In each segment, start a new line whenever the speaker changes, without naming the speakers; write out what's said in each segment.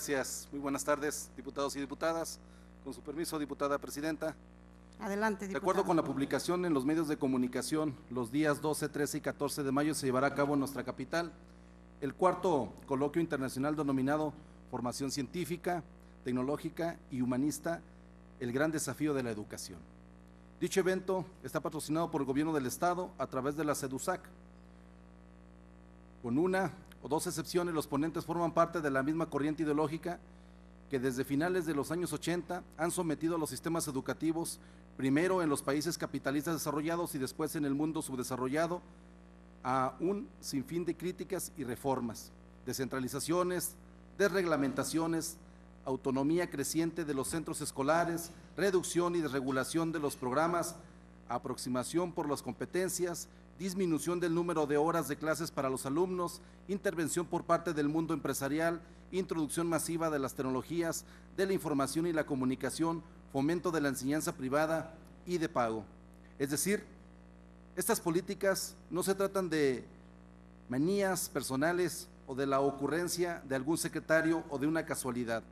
gracias. Muy buenas tardes, diputados y diputadas. Con su permiso, diputada presidenta.
Adelante,
De
diputado.
acuerdo con la publicación en los medios de comunicación, los días 12, 13 y 14 de mayo se llevará a cabo en nuestra capital el cuarto coloquio internacional denominado Formación Científica, Tecnológica y Humanista, el gran desafío de la educación. Dicho evento está patrocinado por el Gobierno del Estado a través de la SEDUSAC. Con una o dos excepciones, los ponentes forman parte de la misma corriente ideológica que desde finales de los años 80 han sometido a los sistemas educativos, primero en los países capitalistas desarrollados y después en el mundo subdesarrollado, a un sinfín de críticas y reformas, descentralizaciones, desreglamentaciones, autonomía creciente de los centros escolares, reducción y desregulación de los programas, aproximación por las competencias, disminución del número de horas de clases para los alumnos, intervención por parte del mundo empresarial, introducción masiva de las tecnologías, de la información y la comunicación, fomento de la enseñanza privada y de pago. Es decir, estas políticas no se tratan de manías personales o de la ocurrencia de algún secretario o de una casualidad.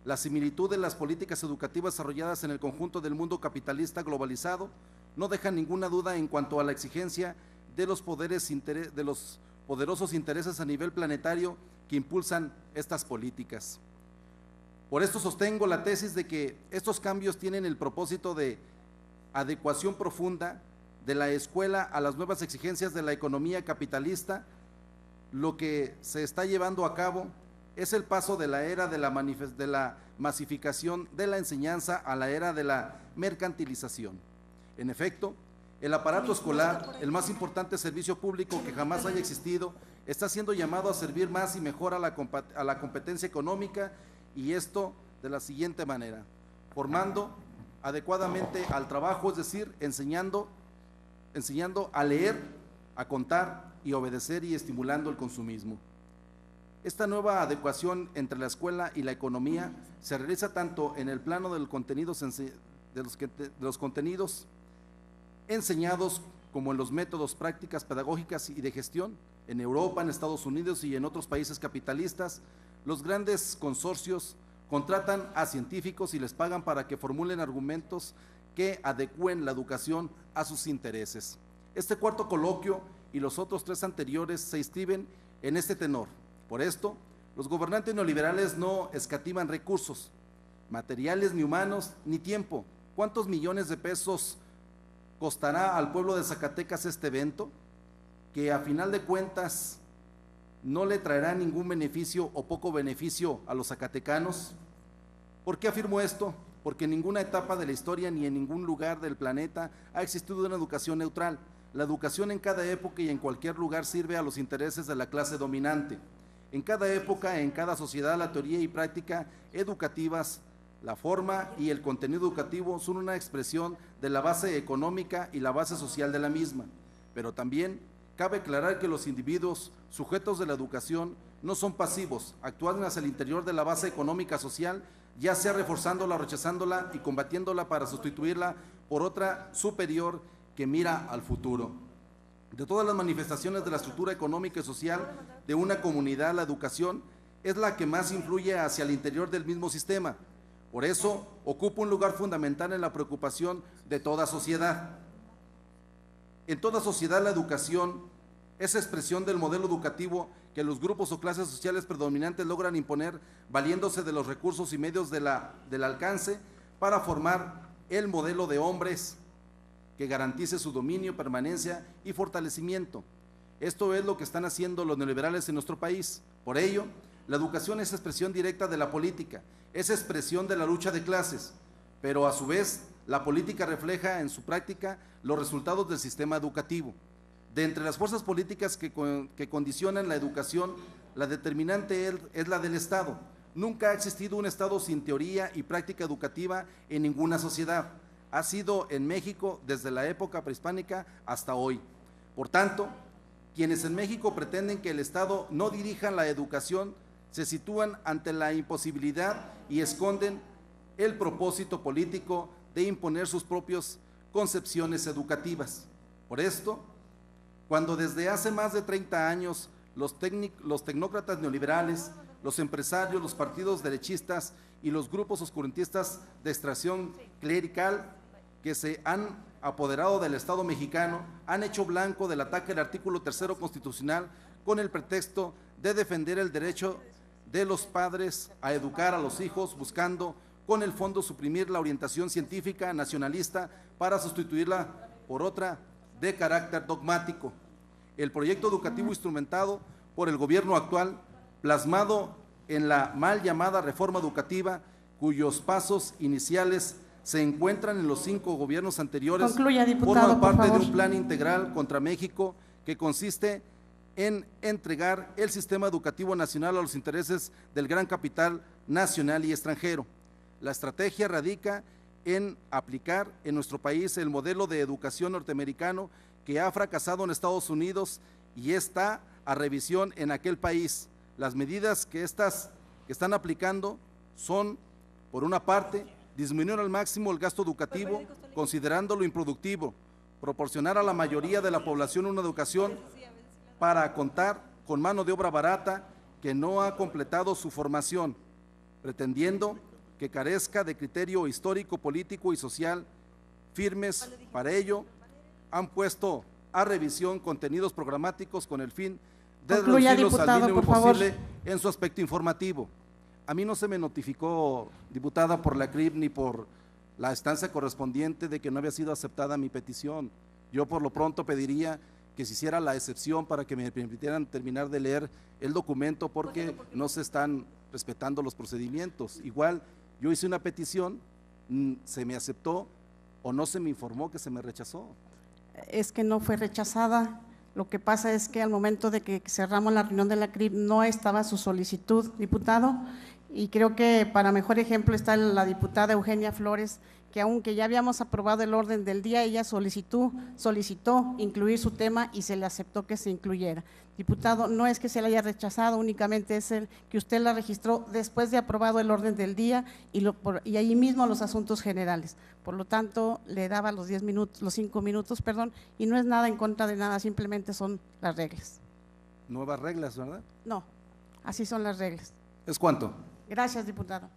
La similitud de las políticas educativas desarrolladas en el conjunto del mundo capitalista globalizado no deja ninguna duda en cuanto a la exigencia de los poderosos intereses a nivel planetario que impulsan estas políticas. Por esto sostengo la tesis de que estos cambios tienen el propósito de adecuación profunda de la escuela a las nuevas exigencias de la economía capitalista. Lo que se está llevando a cabo es el paso de la era de la masificación de la enseñanza a la era de la mercantilización. En efecto, el aparato escolar, el más importante servicio público que jamás haya existido, está siendo llamado a servir más y mejor a la competencia económica, y esto de la siguiente manera: formando adecuadamente al trabajo, es decir, enseñando a leer, a contar y obedecer, y estimulando el consumismo. Esta nueva adecuación entre la escuela y la economía se realiza tanto en el plano de los contenidos enseñados como en los métodos, prácticas pedagógicas y de gestión. En Europa, en Estados Unidos y en otros países capitalistas, los grandes consorcios contratan a científicos y les pagan para que formulen argumentos que adecúen la educación a sus intereses. Este cuarto coloquio y los otros tres anteriores se inscriben en este tenor. Por esto, los gobernantes neoliberales no escatiman recursos, materiales ni humanos, ni tiempo. ¿Cuántos millones de pesos costará al pueblo de Zacatecas este evento, que a final de cuentas no le traerá ningún beneficio o poco beneficio a los zacatecanos? ¿Por qué afirmo esto? Porque en ninguna etapa de la historia ni en ningún lugar del planeta ha existido una educación neutral. La educación en cada época y en cualquier lugar sirve a los intereses de la clase dominante. En cada época, en cada sociedad, la teoría y práctica educativas, la forma y el contenido educativo son una expresión de la base económica y la base social de la misma. Pero también cabe aclarar que los individuos sujetos de la educación no son pasivos, actúan hacia el interior de la base económica social, ya sea reforzándola, rechazándola y combatiéndola para sustituirla por otra superior que mira al futuro. De todas las manifestaciones de la estructura económica y social de una comunidad, la educación es la que más influye hacia el interior del mismo sistema. Por eso ocupa un lugar fundamental en la preocupación de toda sociedad. En toda sociedad, la educación es expresión del modelo educativo que los grupos o clases sociales predominantes logran imponer, valiéndose de los recursos y medios del alcance para formar el modelo de hombres que garantice su dominio, permanencia y fortalecimiento. Esto es lo que están haciendo los neoliberales en nuestro país. Por ello, la educación es expresión directa de la política, es expresión de la lucha de clases, pero a su vez la política refleja en su práctica los resultados del sistema educativo. De entre las fuerzas políticas que condicionan la educación, la determinante es la del Estado. Nunca ha existido un Estado sin teoría y práctica educativa en ninguna sociedad. Ha sido en México desde la época prehispánica hasta hoy. Por tanto, quienes en México pretenden que el Estado no dirija la educación se sitúan ante la imposibilidad y esconden el propósito político de imponer sus propias concepciones educativas. Por esto, cuando desde hace más de 30 años los tecnócratas neoliberales los empresarios, los partidos derechistas y los grupos oscurantistas de extracción clerical que se han apoderado del Estado mexicano han hecho blanco del ataque al artículo 3º constitucional con el pretexto de defender el derecho de los padres a educar a los hijos, buscando con el fondo suprimir la orientación científica nacionalista para sustituirla por otra de carácter dogmático. El proyecto educativo instrumentado por el gobierno actual, plasmado en la mal llamada reforma educativa, cuyos pasos iniciales se encuentran en los 5 gobiernos anteriores,
concluya, diputado,
forma parte
por favor.
de un plan integral contra México que consiste en entregar el sistema educativo nacional a los intereses del gran capital nacional y extranjero. La estrategia radica en aplicar en nuestro país el modelo de educación norteamericano que ha fracasado en Estados Unidos y está a revisión en aquel país. Las medidas que están aplicando son, por una parte, disminuir al máximo el gasto educativo, considerándolo improductivo, proporcionar a la mayoría de la población una educación para contar con mano de obra barata que no ha completado su formación, pretendiendo que carezca de criterio histórico, político y social firmes. Para ello, han puesto a revisión contenidos programáticos con el fin de
concluya,
reducirlos
diputado,
al mínimo
por favor.
posible en su aspecto informativo. A mí no se me notificó, diputada, por la CRIB ni por la instancia correspondiente de que no había sido aceptada mi petición. Yo por lo pronto pediría que se hiciera la excepción para que me permitieran terminar de leer el documento porque no se están respetando los procedimientos. Igual yo hice una petición, se me aceptó o no se me informó que se me rechazó.
Es que no fue rechazada. Lo que pasa es que al momento de que cerramos la reunión de la CRIB no estaba su solicitud, diputado, y creo que para mejor ejemplo está la diputada Eugenia Flores, que aunque ya habíamos aprobado el orden del día, ella solicitó incluir su tema y se le aceptó que se incluyera. Diputado, no es que se le haya rechazado, únicamente es el que usted la registró después de aprobado el orden del día y ahí mismo los asuntos generales. Por lo tanto, le daba los 5 minutos, y no es nada en contra de nada, simplemente son las reglas.
Nuevas reglas, ¿verdad?
No, así son las reglas.
¿Es cuánto?
Gracias, diputado.